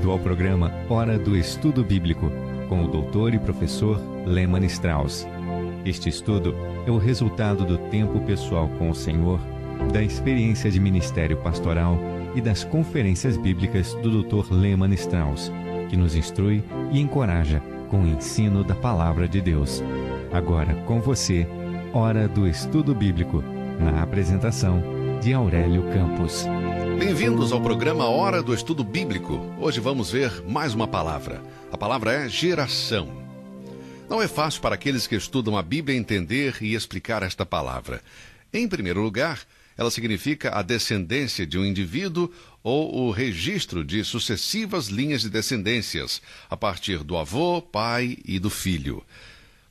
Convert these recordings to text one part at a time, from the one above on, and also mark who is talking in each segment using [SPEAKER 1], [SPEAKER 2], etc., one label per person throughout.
[SPEAKER 1] Bem-vindo ao programa Hora do Estudo Bíblico, com o doutor e professor Lehmann Strauss. Este estudo é o resultado do tempo pessoal com o Senhor, da experiência de ministério pastoral e das conferências bíblicas do Dr. Lehmann Strauss, que nos instrui e encoraja com o ensino da Palavra de Deus. Agora com você, Hora do Estudo Bíblico, na apresentação de Aurélio Campos.
[SPEAKER 2] Bem-vindos ao programa Hora do Estudo Bíblico. Hoje vamos ver mais uma palavra. A palavra é geração. Não é fácil para aqueles que estudam a Bíblia entender e explicar esta palavra. Em primeiro lugar, ela significa a descendência de um indivíduo ou o registro de sucessivas linhas de descendências, a partir do avô, pai e do filho.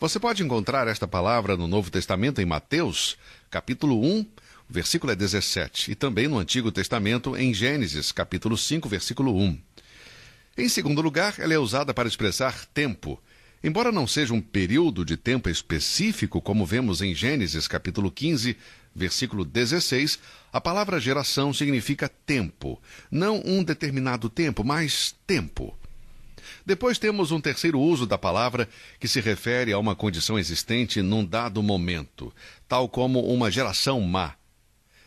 [SPEAKER 2] Você pode encontrar esta palavra no Novo Testamento em Mateus, capítulo 1, versículo 17, e também no Antigo Testamento em Gênesis, capítulo 5, versículo 1. Em segundo lugar, ela é usada para expressar tempo. Embora não seja um período de tempo específico, como vemos em Gênesis, capítulo 15, versículo 16, a palavra geração significa tempo. Não um determinado tempo, mas tempo. Depois temos um terceiro uso da palavra que se refere a uma condição existente num dado momento, tal como uma geração má.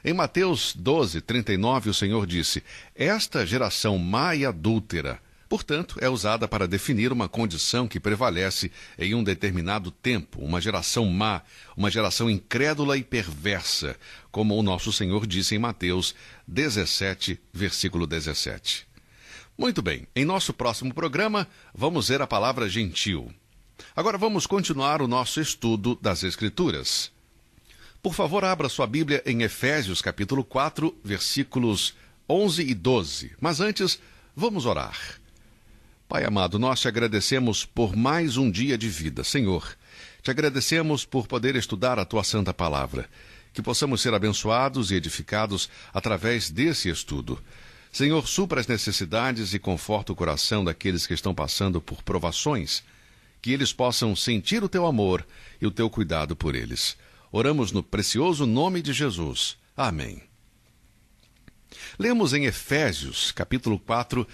[SPEAKER 2] Em Mateus 12, 39, o Senhor disse: "Esta geração má e adúltera", portanto, é usada para definir uma condição que prevalece em um determinado tempo, uma geração má, uma geração incrédula e perversa, como o nosso Senhor disse em Mateus 17, versículo 17. Muito bem, em nosso próximo programa, vamos ver a palavra gentil. Agora vamos continuar o nosso estudo das Escrituras. Por favor, abra sua Bíblia em Efésios, capítulo 4, versículos 11 e 12. Mas antes, vamos orar. Pai amado, nós te agradecemos por mais um dia de vida. Senhor, te agradecemos por poder estudar a tua santa palavra. Que possamos ser abençoados e edificados através desse estudo. Senhor, supra as necessidades e conforta o coração daqueles que estão passando por provações. Que eles possam sentir o teu amor e o teu cuidado por eles. Oramos no precioso nome de Jesus. Amém. Lemos em Efésios, capítulo 4,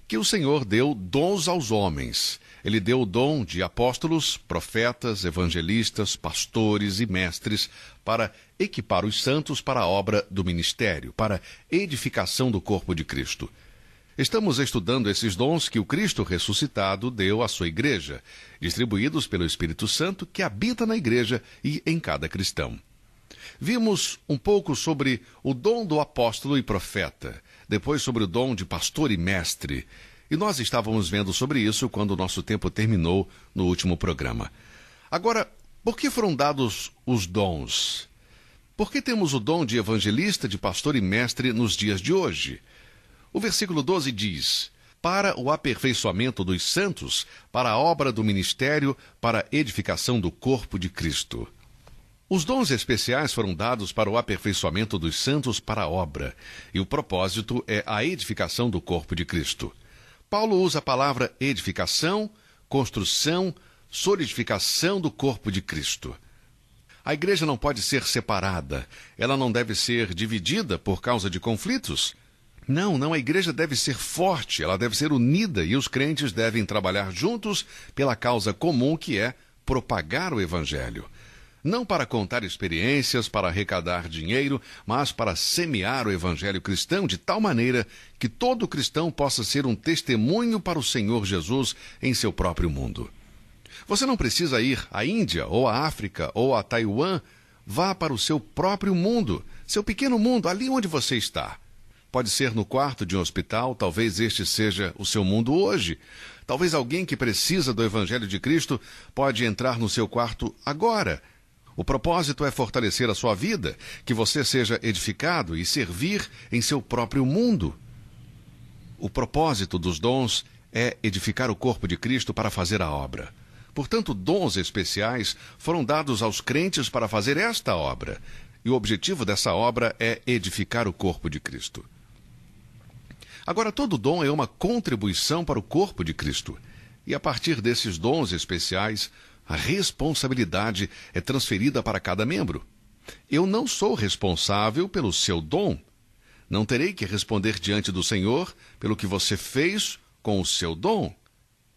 [SPEAKER 2] que o Senhor deu dons aos homens. Ele deu o dom de apóstolos, profetas, evangelistas, pastores e mestres para equipar os santos para a obra do ministério, para a edificação do corpo de Cristo. Estamos estudando esses dons que o Cristo ressuscitado deu à sua igreja, distribuídos pelo Espírito Santo que habita na igreja e em cada cristão. Vimos um pouco sobre o dom do apóstolo e profeta, depois sobre o dom de pastor e mestre, e nós estávamos vendo sobre isso quando o nosso tempo terminou no último programa. Agora, por que foram dados os dons? Por que temos o dom de evangelista, de pastor e mestre nos dias de hoje? O versículo 12 diz: "Para o aperfeiçoamento dos santos, para a obra do ministério, para a edificação do corpo de Cristo." Os dons especiais foram dados para o aperfeiçoamento dos santos para a obra, e o propósito é a edificação do corpo de Cristo. Paulo usa a palavra edificação, construção, solidificação do corpo de Cristo. A igreja não pode ser separada, ela não deve ser dividida por causa de conflitos. Não, a igreja deve ser forte, ela deve ser unida e os crentes devem trabalhar juntos pela causa comum que é propagar o evangelho. Não para contar experiências, para arrecadar dinheiro, mas para semear o evangelho cristão de tal maneira que todo cristão possa ser um testemunho para o Senhor Jesus em seu próprio mundo. Você não precisa ir à Índia, ou à África, ou a Taiwan. Vá para o seu próprio mundo, seu pequeno mundo, ali onde você está. Pode ser no quarto de um hospital, talvez este seja o seu mundo hoje. Talvez alguém que precisa do Evangelho de Cristo pode entrar no seu quarto agora. O propósito é fortalecer a sua vida, que você seja edificado e servir em seu próprio mundo. O propósito dos dons é edificar o corpo de Cristo para fazer a obra. Portanto, dons especiais foram dados aos crentes para fazer esta obra. E o objetivo dessa obra é edificar o corpo de Cristo. Agora, todo dom é uma contribuição para o corpo de Cristo. E a partir desses dons especiais, a responsabilidade é transferida para cada membro. Eu não sou responsável pelo seu dom. Não terei que responder diante do Senhor pelo que você fez com o seu dom?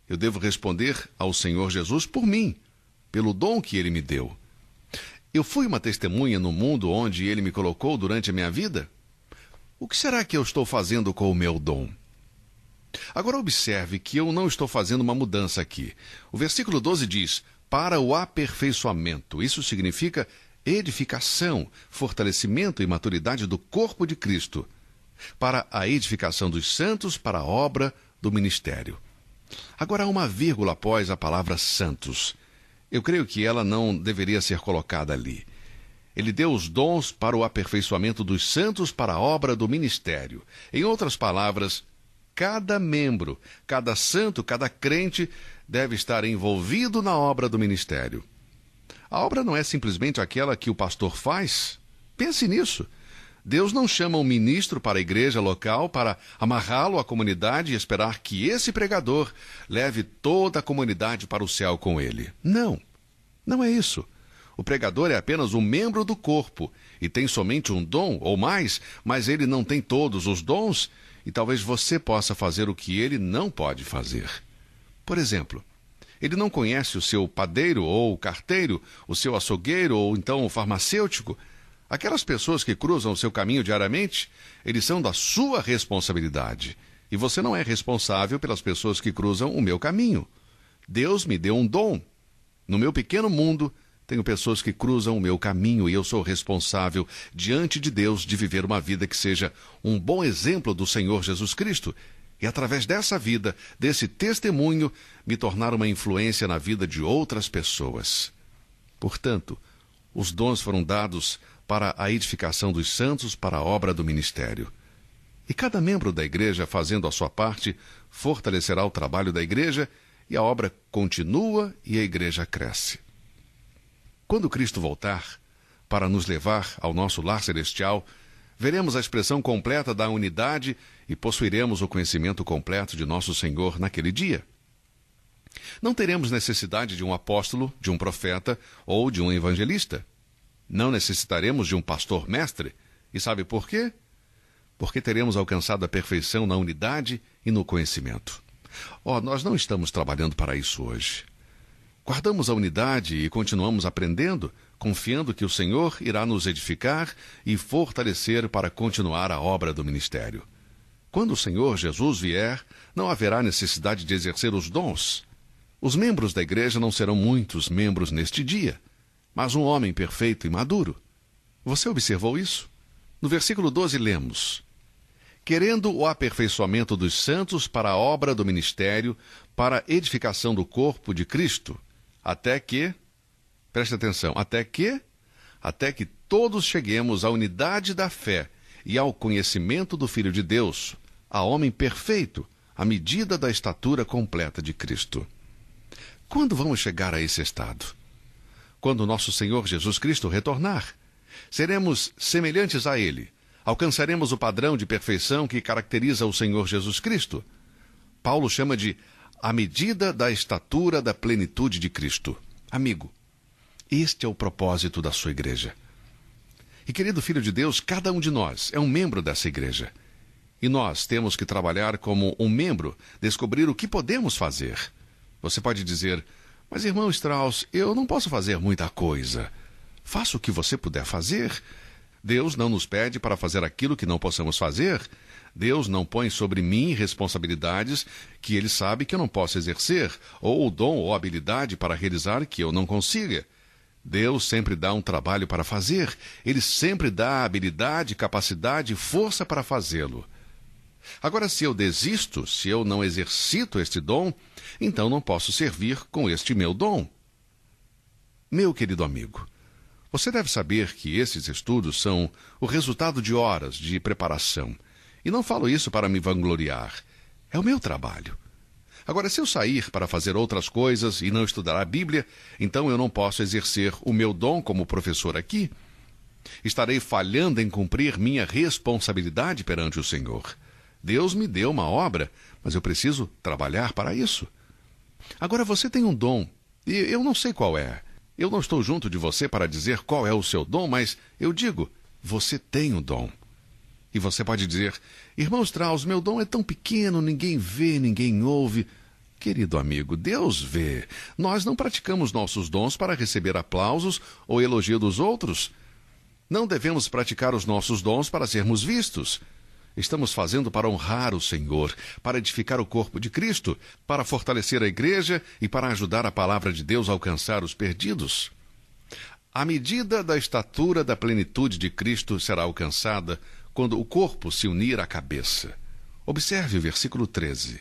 [SPEAKER 2] Eu devo responder ao Senhor Jesus por mim, pelo dom que Ele me deu. Eu fui uma testemunha no mundo onde Ele me colocou durante a minha vida? O que será que eu estou fazendo com o meu dom? Agora observe que eu não estou fazendo uma mudança aqui. O versículo 12 diz, para o aperfeiçoamento. Isso significa edificação, fortalecimento e maturidade do corpo de Cristo. Para a edificação dos santos, para a obra do ministério. Agora há uma vírgula após a palavra santos. Eu creio que ela não deveria ser colocada ali. Ele deu os dons para o aperfeiçoamento dos santos para a obra do ministério. Em outras palavras, cada membro, cada santo, cada crente deve estar envolvido na obra do ministério. A obra não é simplesmente aquela que o pastor faz. Pense nisso. Deus não chama um ministro para a igreja local para amarrá-lo à comunidade e esperar que esse pregador leve toda a comunidade para o céu com ele. Não, não é isso. O pregador é apenas um membro do corpo e tem somente um dom ou mais, mas ele não tem todos os dons e talvez você possa fazer o que ele não pode fazer. Por exemplo, ele não conhece o seu padeiro ou o carteiro, o seu açougueiro ou então o farmacêutico. Aquelas pessoas que cruzam o seu caminho diariamente, eles são da sua responsabilidade. E você não é responsável pelas pessoas que cruzam o meu caminho. Deus me deu um dom. No meu pequeno mundo, tenho pessoas que cruzam o meu caminho e eu sou responsável diante de Deus de viver uma vida que seja um bom exemplo do Senhor Jesus Cristo. E através dessa vida, desse testemunho, me tornar uma influência na vida de outras pessoas. Portanto, os dons foram dados para a edificação dos santos, para a obra do ministério. E cada membro da igreja, fazendo a sua parte, fortalecerá o trabalho da igreja e a obra continua e a igreja cresce. Quando Cristo voltar para nos levar ao nosso lar celestial, veremos a expressão completa da unidade e possuiremos o conhecimento completo de nosso Senhor naquele dia. Não teremos necessidade de um apóstolo, de um profeta ou de um evangelista. Não necessitaremos de um pastor mestre. E sabe por quê? Porque teremos alcançado a perfeição na unidade e no conhecimento. Nós não estamos trabalhando para isso hoje. Guardamos a unidade e continuamos aprendendo, confiando que o Senhor irá nos edificar e fortalecer para continuar a obra do ministério. Quando o Senhor Jesus vier, não haverá necessidade de exercer os dons. Os membros da igreja não serão muitos membros neste dia, mas um homem perfeito e maduro. Você observou isso? No versículo 12 lemos, querendo o aperfeiçoamento dos santos para a obra do ministério, para a edificação do corpo de Cristo, até que, preste atenção, até que todos cheguemos à unidade da fé e ao conhecimento do Filho de Deus, a homem perfeito, à medida da estatura completa de Cristo. Quando vamos chegar a esse estado? Quando nosso Senhor Jesus Cristo retornar. Seremos semelhantes a Ele. Alcançaremos o padrão de perfeição que caracteriza o Senhor Jesus Cristo. Paulo chama de a medida da estatura da plenitude de Cristo. Amigo, este é o propósito da sua igreja. E querido Filho de Deus, cada um de nós é um membro dessa igreja. E nós temos que trabalhar como um membro, descobrir o que podemos fazer. Você pode dizer, mas irmão Strauss, eu não posso fazer muita coisa. Faça o que você puder fazer. Deus não nos pede para fazer aquilo que não possamos fazer. Deus não põe sobre mim responsabilidades que Ele sabe que eu não posso exercer, ou o dom ou habilidade para realizar que eu não consiga. Deus sempre dá um trabalho para fazer. Ele sempre dá habilidade, capacidade e força para fazê-lo. Agora, se eu desisto, se eu não exercito este dom, então não posso servir com este meu dom. Meu querido amigo, você deve saber que esses estudos são o resultado de horas de preparação. E não falo isso para me vangloriar. É o meu trabalho. Agora, se eu sair para fazer outras coisas e não estudar a Bíblia, então eu não posso exercer o meu dom como professor aqui. Estarei falhando em cumprir minha responsabilidade perante o Senhor. Deus me deu uma obra, mas eu preciso trabalhar para isso. Agora você tem um dom, e eu não sei qual é. Eu não estou junto de você para dizer qual é o seu dom, mas eu digo, você tem um dom. E você pode dizer: irmão Strauss, meu dom é tão pequeno, ninguém vê, ninguém ouve. Querido amigo, Deus vê. Nós não praticamos nossos dons para receber aplausos ou elogio dos outros. Não devemos praticar os nossos dons para sermos vistos. Estamos fazendo para honrar o Senhor, para edificar o corpo de Cristo, para fortalecer a igreja e para ajudar a palavra de Deus a alcançar os perdidos. A medida da estatura da plenitude de Cristo será alcançada quando o corpo se unir à cabeça. Observe o versículo 13.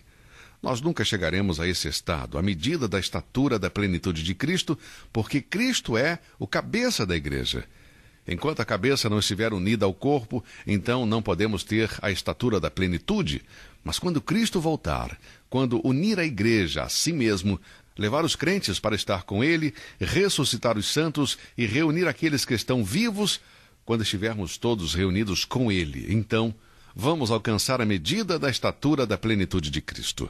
[SPEAKER 2] Nós nunca chegaremos a esse estado, a medida da estatura da plenitude de Cristo, porque Cristo é o cabeça da igreja. Enquanto a cabeça não estiver unida ao corpo, então não podemos ter a estatura da plenitude. Mas quando Cristo voltar, quando unir a igreja a si mesmo, levar os crentes para estar com Ele, ressuscitar os santos e reunir aqueles que estão vivos, quando estivermos todos reunidos com Ele, então vamos alcançar a medida da estatura da plenitude de Cristo.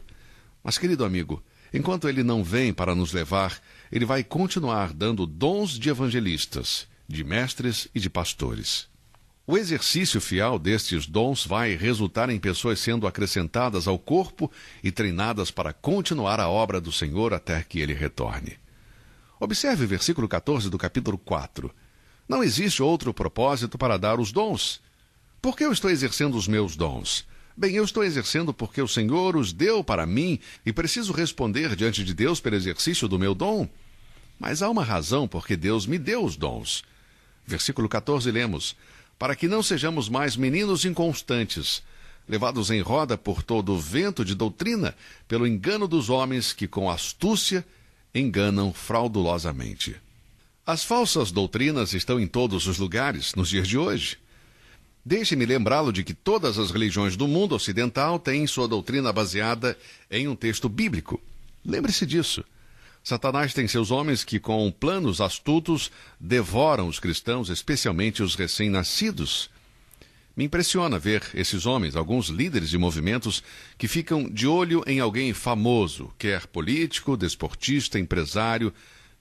[SPEAKER 2] Mas, querido amigo, enquanto Ele não vem para nos levar, Ele vai continuar dando dons de evangelistas, de mestres e de pastores. O exercício fiel destes dons vai resultar em pessoas sendo acrescentadas ao corpo e treinadas para continuar a obra do Senhor até que Ele retorne. Observe o versículo 14 do capítulo 4. Não existe outro propósito para dar os dons. Por que eu estou exercendo os meus dons? Bem, eu estou exercendo porque o Senhor os deu para mim e preciso responder diante de Deus pelo exercício do meu dom. Mas há uma razão porque Deus me deu os dons. Versículo 14 lemos: para que não sejamos mais meninos inconstantes, levados em roda por todo o vento de doutrina, pelo engano dos homens que com astúcia enganam fraudulosamente. As falsas doutrinas estão em todos os lugares nos dias de hoje. Deixe-me lembrá-lo de que todas as religiões do mundo ocidental têm sua doutrina baseada em um texto bíblico. Lembre-se disso. Satanás tem seus homens que, com planos astutos, devoram os cristãos, especialmente os recém-nascidos. Me impressiona ver esses homens, alguns líderes de movimentos, que ficam de olho em alguém famoso, quer político, desportista, empresário,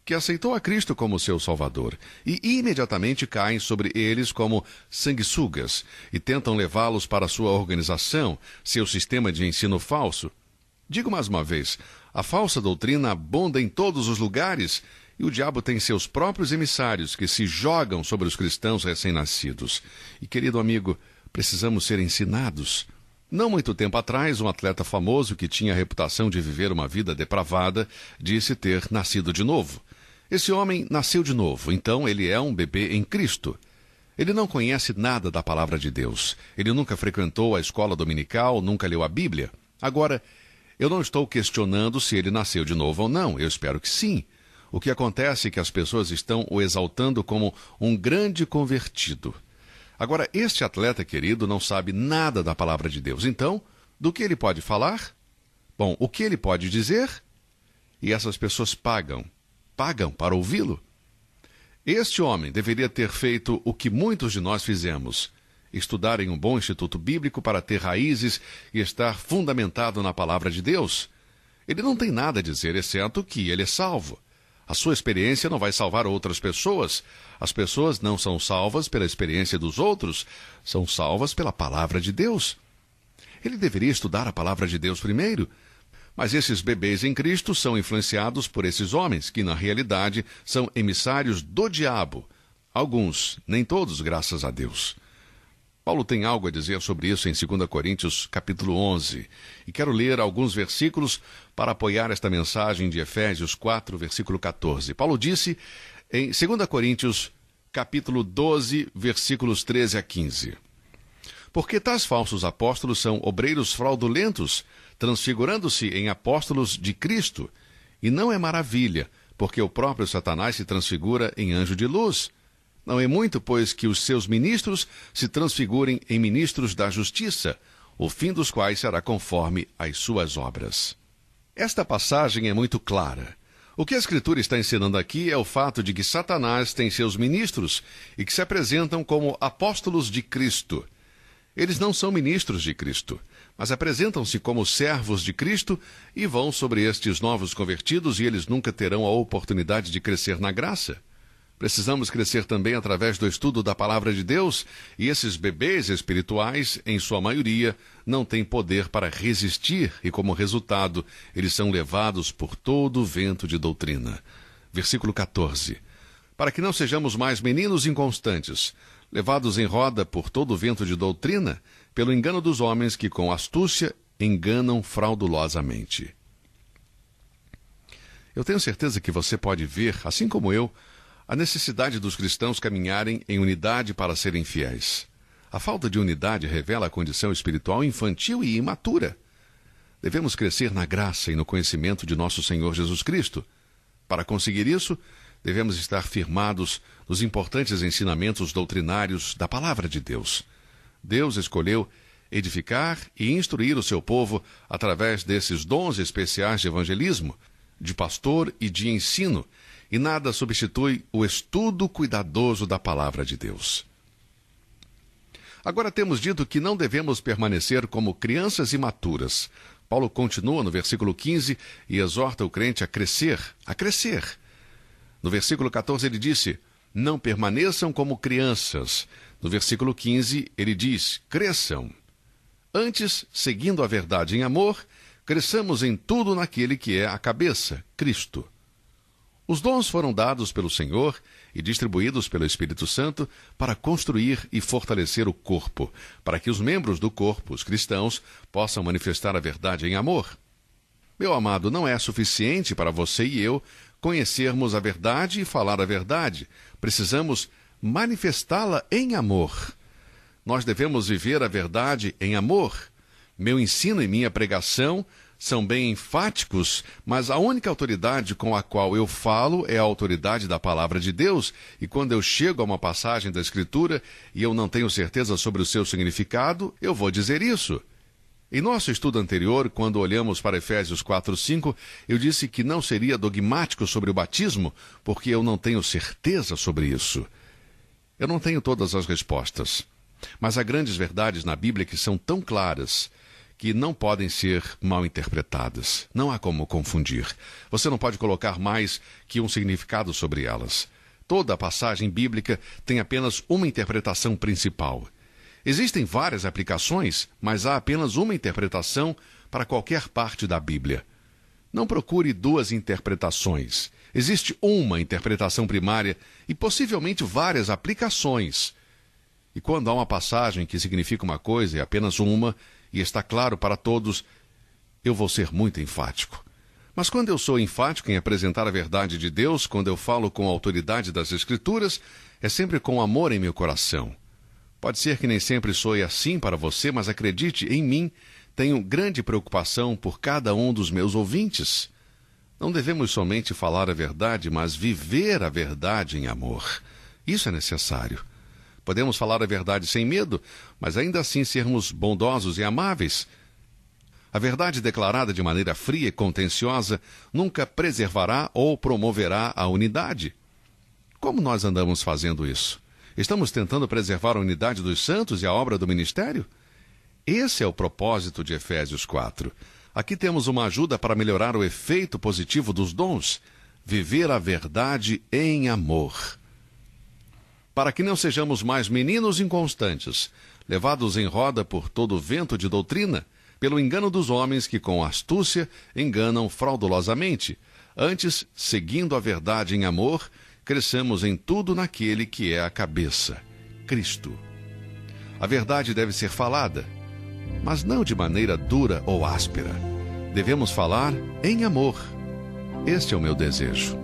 [SPEAKER 2] que aceitou a Cristo como seu Salvador, e imediatamente caem sobre eles como sanguessugas e tentam levá-los para sua organização, seu sistema de ensino falso. Digo mais uma vez, a falsa doutrina abunda em todos os lugares e o diabo tem seus próprios emissários que se jogam sobre os cristãos recém-nascidos. E, querido amigo, precisamos ser ensinados. Não muito tempo atrás, um atleta famoso que tinha a reputação de viver uma vida depravada disse ter nascido de novo. Esse homem nasceu de novo, então ele é um bebê em Cristo. Ele não conhece nada da palavra de Deus. Ele nunca frequentou a escola dominical, nunca leu a Bíblia. Agora, eu não estou questionando se ele nasceu de novo ou não. Eu espero que sim. O que acontece é que as pessoas estão o exaltando como um grande convertido. Agora, este atleta querido não sabe nada da palavra de Deus. Então, do que ele pode falar? Bom, o que ele pode dizer? E essas pessoas pagam para ouvi-lo. Este homem deveria ter feito o que muitos de nós fizemos: estudar em um bom instituto bíblico para ter raízes e estar fundamentado na palavra de Deus. Ele não tem nada a dizer, exceto que ele é salvo. A sua experiência não vai salvar outras pessoas. As pessoas não são salvas pela experiência dos outros, são salvas pela palavra de Deus. Ele deveria estudar a palavra de Deus primeiro. Mas esses bebês em Cristo são influenciados por esses homens, que na realidade são emissários do diabo. Alguns, nem todos, graças a Deus. Paulo tem algo a dizer sobre isso em 2 Coríntios, capítulo 11. E quero ler alguns versículos para apoiar esta mensagem de Efésios 4, versículo 14. Paulo disse em 2 Coríntios, capítulo 12, versículos 13 a 15. Porque tais falsos apóstolos são obreiros fraudulentos, transfigurando-se em apóstolos de Cristo. E não é maravilha, porque o próprio Satanás se transfigura em anjo de luz. Não é muito, pois, que os seus ministros se transfigurem em ministros da justiça, o fim dos quais será conforme as suas obras. Esta passagem é muito clara. O que a Escritura está ensinando aqui é o fato de que Satanás tem seus ministros e que se apresentam como apóstolos de Cristo. Eles não são ministros de Cristo, mas apresentam-se como servos de Cristo e vão sobre estes novos convertidos e eles nunca terão a oportunidade de crescer na graça. Precisamos crescer também através do estudo da Palavra de Deus, e esses bebês espirituais, em sua maioria, não têm poder para resistir e, como resultado, eles são levados por todo o vento de doutrina. Versículo 14. Para que não sejamos mais meninos inconstantes, levados em roda por todo o vento de doutrina, pelo engano dos homens que com astúcia enganam fraudulosamente. Eu tenho certeza que você pode ver, assim como eu, a necessidade dos cristãos caminharem em unidade para serem fiéis. A falta de unidade revela a condição espiritual infantil e imatura. Devemos crescer na graça e no conhecimento de nosso Senhor Jesus Cristo. Para conseguir isso, devemos estar firmados nos importantes ensinamentos doutrinários da Palavra de Deus. Deus escolheu edificar e instruir o seu povo através desses dons especiais de evangelismo, de pastor e de ensino, e nada substitui o estudo cuidadoso da Palavra de Deus. Agora temos dito que não devemos permanecer como crianças imaturas. Paulo continua no versículo 15 e exorta o crente a crescer, a crescer. No versículo 14 ele disse, não permaneçam como crianças. No versículo 15 ele diz, cresçam. Antes, seguindo a verdade em amor, cresçamos em tudo naquele que é a cabeça, Cristo. Os dons foram dados pelo Senhor e distribuídos pelo Espírito Santo para construir e fortalecer o corpo, para que os membros do corpo, os cristãos, possam manifestar a verdade em amor. Meu amado, não é suficiente para você e eu conhecermos a verdade e falar a verdade. Precisamos manifestá-la em amor. Nós devemos viver a verdade em amor. Meu ensino e minha pregação são bem enfáticos, mas a única autoridade com a qual eu falo é a autoridade da Palavra de Deus, e quando eu chego a uma passagem da Escritura e eu não tenho certeza sobre o seu significado, eu vou dizer isso. Em nosso estudo anterior, quando olhamos para Efésios 4:5, eu disse que não seria dogmático sobre o batismo, porque eu não tenho certeza sobre isso. Eu não tenho todas as respostas, mas há grandes verdades na Bíblia que são tão claras que não podem ser mal interpretadas. Não há como confundir. Você não pode colocar mais que um significado sobre elas. Toda a passagem bíblica tem apenas uma interpretação principal. Existem várias aplicações, mas há apenas uma interpretação para qualquer parte da Bíblia. Não procure duas interpretações. Existe uma interpretação primária e possivelmente várias aplicações. E quando há uma passagem que significa uma coisa e apenas uma, e está claro para todos, eu vou ser muito enfático. Mas quando eu sou enfático em apresentar a verdade de Deus, quando eu falo com a autoridade das Escrituras, é sempre com amor em meu coração. Pode ser que nem sempre soe assim para você, mas acredite, em mim, tenho grande preocupação por cada um dos meus ouvintes. Não devemos somente falar a verdade, mas viver a verdade em amor. Isso é necessário. Podemos falar a verdade sem medo, mas ainda assim sermos bondosos e amáveis. A verdade declarada de maneira fria e contenciosa nunca preservará ou promoverá a unidade. Como nós andamos fazendo isso? Estamos tentando preservar a unidade dos santos e a obra do ministério? Esse é o propósito de Efésios 4. Aqui temos uma ajuda para melhorar o efeito positivo dos dons. Viver a verdade em amor. Para que não sejamos mais meninos inconstantes, levados em roda por todo o vento de doutrina, pelo engano dos homens que com astúcia enganam fraudulosamente. Antes, seguindo a verdade em amor, cresçamos em tudo naquele que é a cabeça, Cristo. A verdade deve ser falada, mas não de maneira dura ou áspera. Devemos falar em amor. Este é o meu desejo.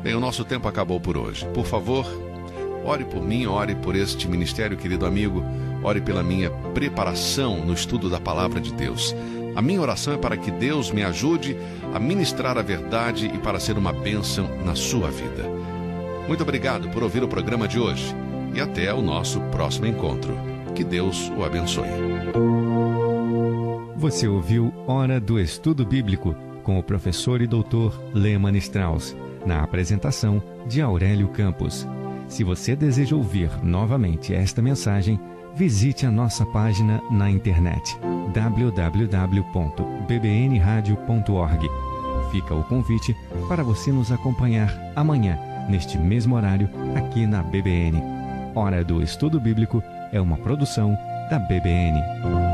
[SPEAKER 2] Bem, o nosso tempo acabou por hoje. Por favor, ore por mim, ore por este ministério, querido amigo. Ore pela minha preparação no estudo da Palavra de Deus. A minha oração é para que Deus me ajude a ministrar a verdade e para ser uma bênção na sua vida. Muito obrigado por ouvir o programa de hoje e até o nosso próximo encontro. Que Deus o abençoe.
[SPEAKER 1] Você ouviu Hora do Estudo Bíblico com o professor e doutor Lehmann Strauss, na apresentação de Aurélio Campos. Se você deseja ouvir novamente esta mensagem, visite a nossa página na internet www.bbnradio.org. Fica o convite para você nos acompanhar amanhã, neste mesmo horário, aqui na BBN. Hora do Estudo Bíblico é uma produção da BBN.